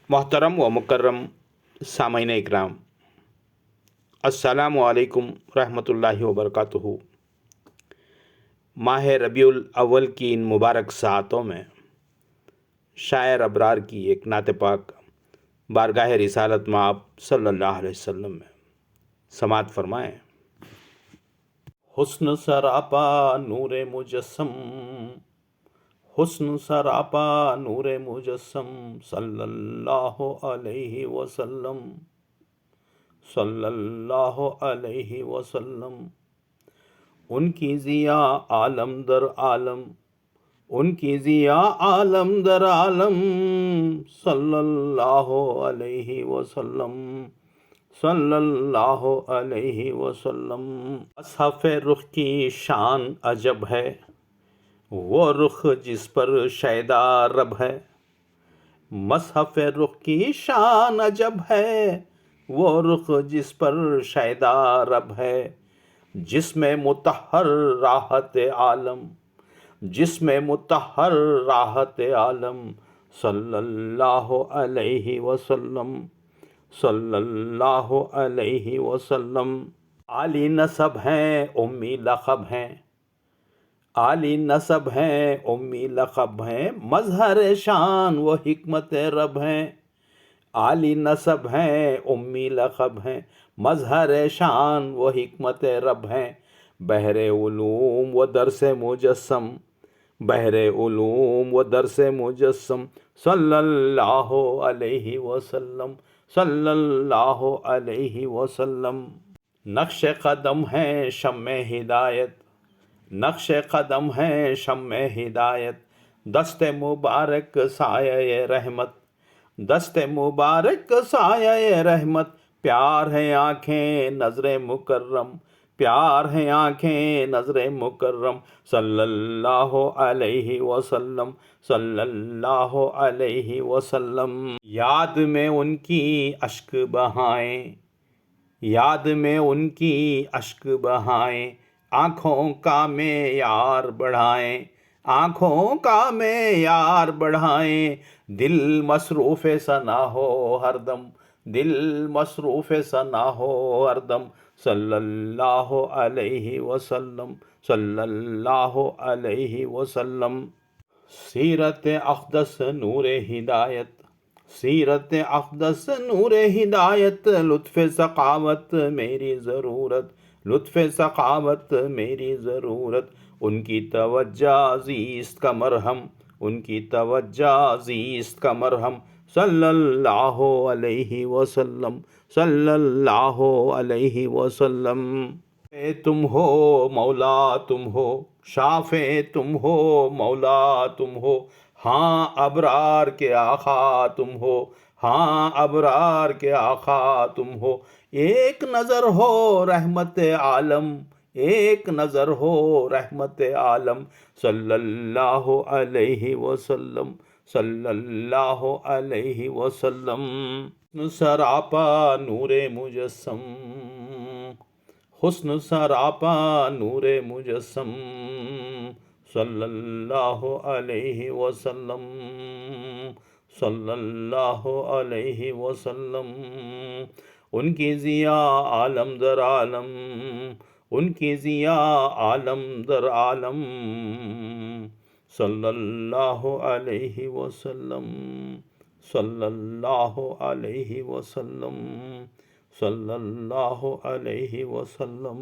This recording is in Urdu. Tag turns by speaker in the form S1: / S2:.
S1: محترم و مکرم سامعین اکرام، السلام علیکم رحمۃ اللہ وبرکاتہ۔ ماہ ربیع الاول کی ان مبارک ساعتوں میں شاعر ابرار کی ایک نعت پاک بارگاہ رسالت مآب صلی اللہ علیہ وسلم میں سماعت فرمائیں۔ حسن سراپا نور مجسم، حسن سراپا نور مجسم، صلی اللہ علیہ وسلم، صلی اللہ علیہ وسلم۔ ان کی ضیا عالم در عالم، ان کی ضیا عالم در عالم، صلی اللہ علیہ وسلم، صلی اللہ علیہ وسلم۔ مصحف رخ کی شان عجب ہے، وہ رخ جس پر شیدا رب ہے۔ مصحف رخ کی شان عجب ہے، وہ رخ جس پر شیدا رب ہے۔ جس میں مطہر راحت عالم، جس میں مطہر راحت عالم، صلی اللہ علیہ وسلم، صلی اللہ علیہ وسلم۔ عالی نسب ہیں امی لقب ہیں، عالی نسب ہیں امی لقب ہیں، مظہر شان و حکمت رب ہیں۔ عالی نسب ہیں امی لقب ہیں، مظہر شان و حکمت رب ہیں۔ بحر علوم و درس مجسم، بحر علوم و درس مجسم، صلی اللہ علیہ وسلم، صلی اللہ علیہ وسلم۔ نقش قدم ہے شمع ہدایت، نقش قدم ہے شمع ہدایت، دست مبارک سایہ رحمت، دست مبارک سایہ رحمت۔ پیار ہے آنکھیں نظر مکرم، پیار ہے آنکھیں نظر مکرم، صلی اللہ علیہ وسلم، صلی اللہ علیہ وسلم۔ یاد میں ان کی اشک بہائیں، یاد میں ان کی اشک بہائیں، آنکھوں کا معیار بڑھائیں، آنکھوں کا معیار بڑھائیں۔ دل مصروف ثنا ہو ہر دم، دل مصروف ثنا ہو ہر دم، صلی اللہ علیہ وسلم، صلی اللہ علیہ وسلم۔ سیرت اقدس نور ہدایت، سیرت اقدس نور ہدایت، لطف سخاوت میری ضرورت، لطف سخاوت میری ضرورت۔ ان کی توجہ زیست کا مرہم، ان کی توجہ زیست کا مرہم، صلی اللہ علیہ وسلم، صلی اللہ علیہ وسلم۔ تم ہو مولا تم ہو، شافع تم ہو مولا تم ہو، ہاں ابرار کے آقا تم ہو، ہاں ابرار کے آقا تم ہو۔ ایک نظر ہو رحمت عالم، ایک نظر ہو رحمت عالم، صلی اللہ علیہ وسلم، صلی اللہ علیہ وسلم۔ حسن سراپا نور مجسم، حسن سراپا نور مجسم، صلی اللہ علیہ وسلم، صلی اللہ علیہ وسلم۔ ان کی ضیا عالم در عالم، ان کی ضیا عالم در عالم، صلی اللہ علیہ وسلم، صلی اللہ علیہ وسلم، صلی اللہ علیہ وسلم۔